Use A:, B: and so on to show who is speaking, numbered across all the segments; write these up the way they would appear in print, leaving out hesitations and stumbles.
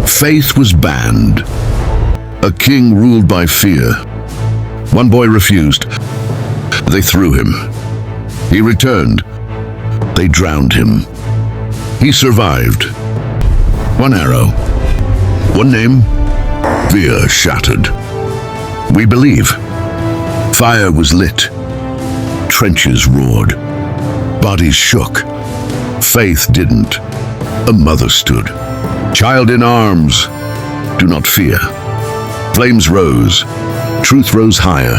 A: Faith was banned. A king ruled by fear. One boy refused. They threw him. He returned. They drowned him. He survived. One arrow. One name. Fear shattered. We believe. Fire was lit. Trenches roared. Bodies shook. Faith didn't. A mother stood. Child in arms. Do not fear. Flames rose. Truth rose higher.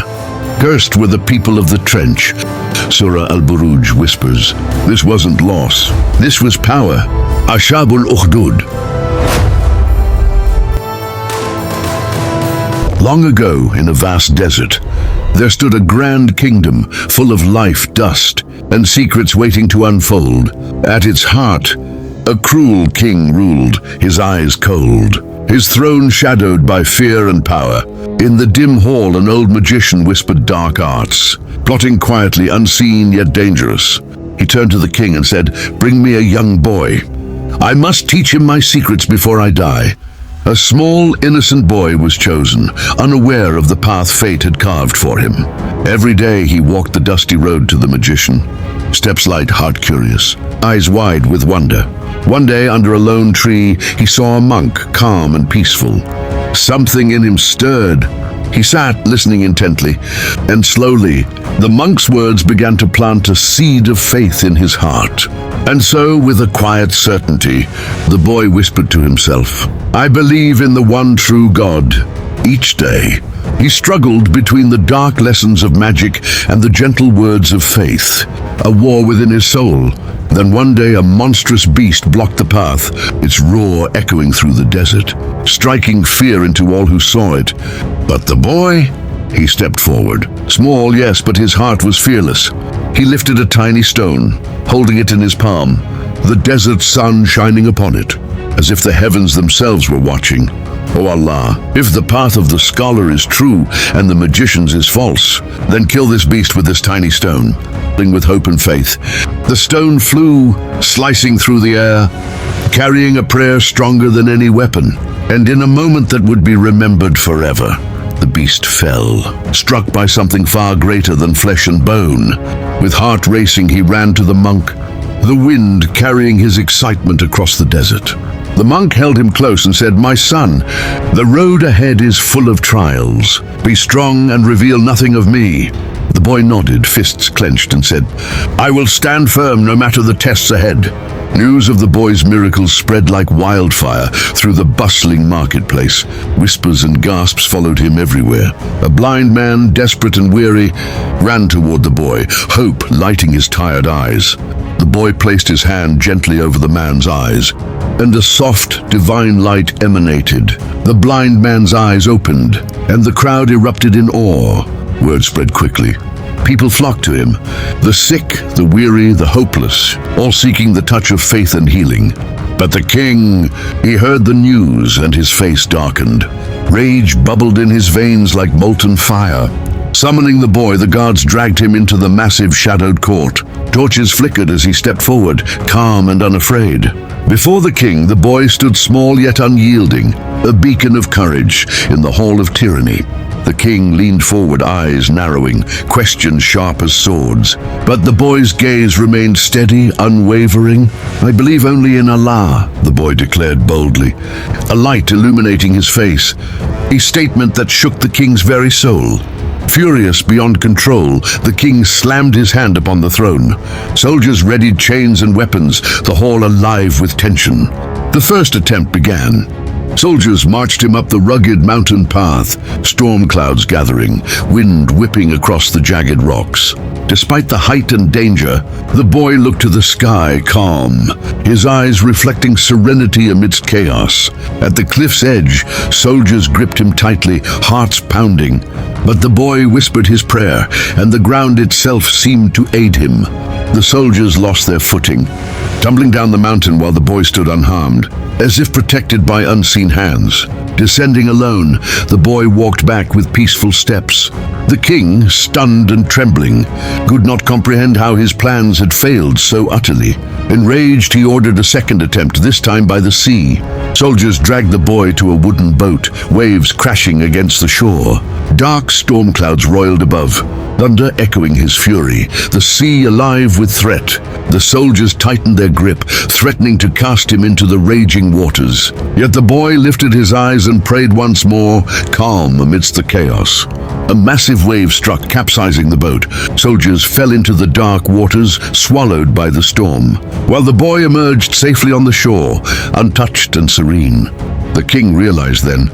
A: Cursed were the people of the trench. Surah al-Buruj whispers, this wasn't loss. This was power. Ashaab-ul-Ukhdood. Long ago, in a vast desert, there stood a grand kingdom full of life, dust, and secrets waiting to unfold. At its heart, a cruel king ruled, his eyes cold, his throne shadowed by fear and power. In the dim hall, an old magician whispered dark arts, plotting quietly, unseen yet dangerous. He turned to the king and said, "Bring me a young boy. I must teach him my secrets before I die." A small, innocent boy was chosen, unaware of the path fate had carved for him. Every day he walked the dusty road to the magician, steps light, heart curious, eyes wide with wonder. One day, under a lone tree, he saw a monk, calm and peaceful. Something in him stirred. He sat, listening intently, and slowly, the monk's words began to plant a seed of faith in his heart. And so, with a quiet certainty, the boy whispered to himself, "I believe in the one true God." Each day, he struggled between the dark lessons of magic and the gentle words of faith, a war within his soul. Then one day a monstrous beast blocked the path, its roar echoing through the desert, striking fear into all who saw it. But the boy, he stepped forward. Small, yes, but his heart was fearless. He lifted a tiny stone, holding it in his palm, the desert sun shining upon it, as if the heavens themselves were watching. "O Allah, if the path of the scholar is true and the magician's is false, then kill this beast with this tiny stone." With hope and faith, the stone flew, slicing through the air, carrying a prayer stronger than any weapon. And in a moment that would be remembered forever, the beast fell, struck by something far greater than flesh and bone. With heart racing, he ran to the monk, the wind carrying his excitement across the desert. The monk held him close and said, "My son, the road ahead is full of trials. Be strong and reveal nothing of me." The boy nodded, fists clenched, and said, "I will stand firm no matter the tests ahead." News of the boy's miracles spread like wildfire through the bustling marketplace. Whispers and gasps followed him everywhere. A blind man, desperate and weary, ran toward the boy, hope lighting his tired eyes. The boy placed his hand gently over the man's eyes, and a soft, divine light emanated. The blind man's eyes opened, and the crowd erupted in awe. Word spread quickly. People flocked to him, the sick, the weary, the hopeless, all seeking the touch of faith and healing. But the king, he heard the news, and his face darkened. Rage bubbled in his veins like molten fire. Summoning the boy, the guards dragged him into the massive shadowed court. Torches flickered as he stepped forward, calm and unafraid. Before the king, the boy stood small yet unyielding, a beacon of courage in the hall of tyranny. The king leaned forward, eyes narrowing, questions sharp as swords. But the boy's gaze remained steady, unwavering. "I believe only in Allah," the boy declared boldly, a light illuminating his face, a statement that shook the king's very soul. Furious beyond control, the king slammed his hand upon the throne. Soldiers readied chains and weapons, the hall alive with tension. The first attempt began. Soldiers marched him up the rugged mountain path, storm clouds gathering, wind whipping across the jagged rocks. Despite the height and danger, the boy looked to the sky, calm, his eyes reflecting serenity amidst chaos. At the cliff's edge, soldiers gripped him tightly, hearts pounding. But the boy whispered his prayer, and the ground itself seemed to aid him. The soldiers lost their footing, tumbling down the mountain while the boy stood unharmed, as if protected by unseen hands. Descending alone, the boy walked back with peaceful steps. The king, stunned and trembling, could not comprehend how his plans had failed so utterly. Enraged, he ordered a second attempt, this time by the sea. Soldiers dragged the boy to a wooden boat, waves crashing against the shore. Dark storm clouds roiled above, thunder echoing his fury, the sea alive with threat. The soldiers tightened their grip, threatening to cast him into the raging waters. Yet the boy lifted his eyes and prayed once more, calm amidst the chaos. A massive wave struck, capsizing the boat. Soldiers fell into the dark waters, swallowed by the storm, while the boy emerged safely on the shore, untouched and serene. The king realized then,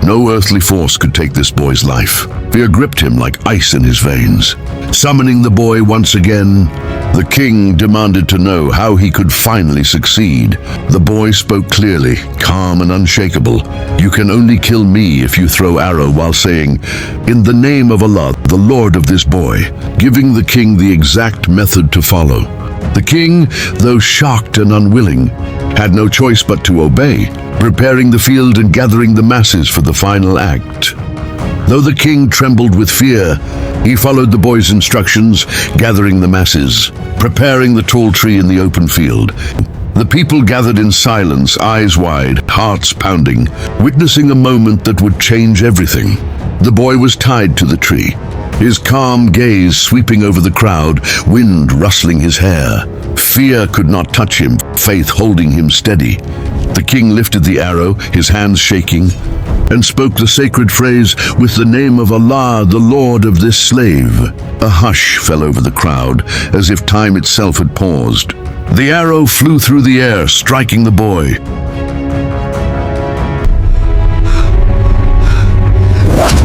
A: no earthly force could take this boy's life. Fear gripped him like ice in his veins. Summoning the boy once again, the king demanded to know how he could finally succeed. The boy spoke clearly, calm and unshakable. "You can only kill me if you throw arrow," while saying, "In the name of Allah, the Lord of this boy," giving the king the exact method to follow. The king, though shocked and unwilling, had no choice but to obey, preparing the field and gathering the masses for the final act. Though the king trembled with fear, he followed the boy's instructions, gathering the masses, preparing the tall tree in the open field. The people gathered in silence, eyes wide, hearts pounding, witnessing a moment that would change everything. The boy was tied to the tree, his calm gaze sweeping over the crowd, wind rustling his hair. Fear could not touch him, faith holding him steady. The king lifted the arrow, his hands shaking, and spoke the sacred phrase, "With the name of Allah, the Lord of this slave." A hush fell over the crowd, as if time itself had paused. The arrow flew through the air, striking the boy.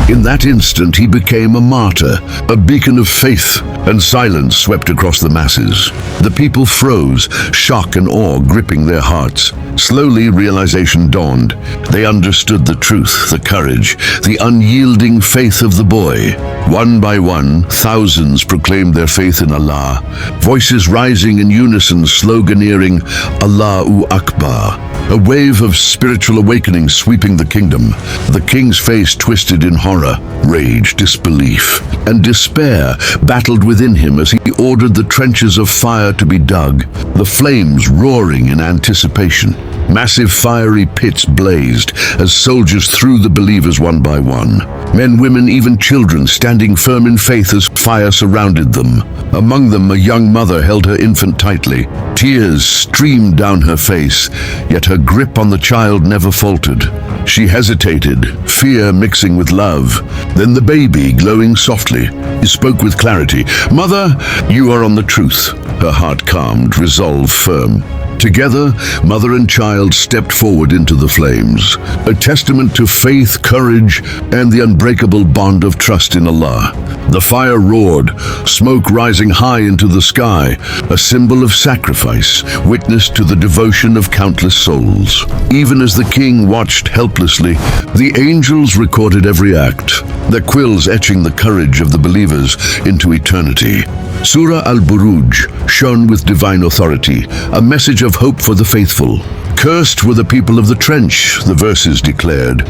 A: In that instant, he became a martyr, a beacon of faith, and silence swept across the masses. The people froze, shock and awe gripping their hearts. Slowly, realization dawned. They understood the truth, the courage, the unyielding faith of the boy. One by one, thousands proclaimed their faith in Allah, voices rising in unison, sloganeering, "Allahu Akbar." A wave of spiritual awakening sweeping the kingdom. The king's face twisted in horror, rage, disbelief, and despair battled within him as he ordered the trenches of fire to be dug, the flames roaring in anticipation. Massive fiery pits blazed as soldiers threw the believers one by one. Men, women, even children standing firm in faith as fire surrounded them. Among them, a young mother held her infant tightly. Tears streamed down her face, yet her grip on the child never faltered. She hesitated, fear mixing with love. Then the baby, glowing softly, he spoke with clarity. "Mother, you are on the truth." Her heart calmed, resolve firm. Together, mother and child stepped forward into the flames, a testament to faith, courage, and the unbreakable bond of trust in Allah. The fire roared, smoke rising high into the sky, a symbol of sacrifice, witness to the devotion of countless souls. Even as the king watched helplessly, the angels recorded every act, their quills etching the courage of the believers into eternity. Surah Al-Buruj shone with divine authority, a message of hope for the faithful. Cursed were the people of the trench, the verses declared,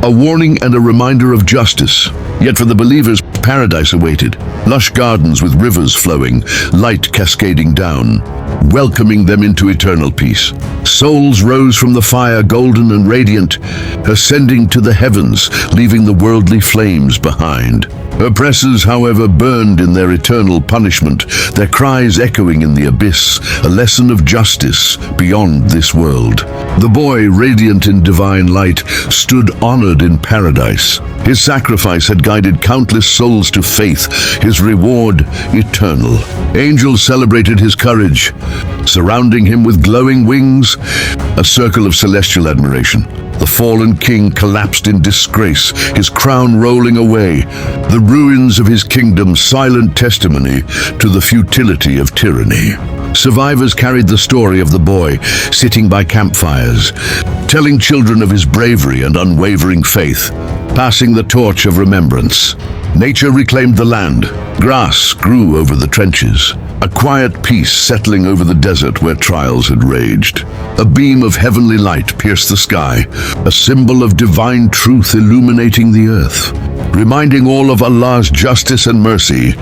A: a warning and a reminder of justice. Yet for the believers, paradise awaited, lush gardens with rivers flowing, light cascading down, welcoming them into eternal peace. Souls rose from the fire, golden and radiant, ascending to the heavens, leaving the worldly flames behind. Oppressors, however, burned in their eternal punishment, their cries echoing in the abyss, a lesson of justice beyond this world. The boy, radiant in divine light, stood honored in paradise. His sacrifice had guided countless souls to faith, his reward eternal. Angels celebrated his courage, surrounding him with glowing wings, a circle of celestial admiration. The fallen king collapsed in disgrace, his crown rolling away, the ruins of his kingdom silent testimony to the futility of tyranny. Survivors carried the story of the boy, sitting by campfires, telling children of his bravery and unwavering faith, passing the torch of remembrance. Nature reclaimed the land. Grass grew over the trenches. A quiet peace settling over the desert where trials had raged. A beam of heavenly light pierced the sky, a symbol of divine truth illuminating the earth. Reminding all of Allah's justice and mercy,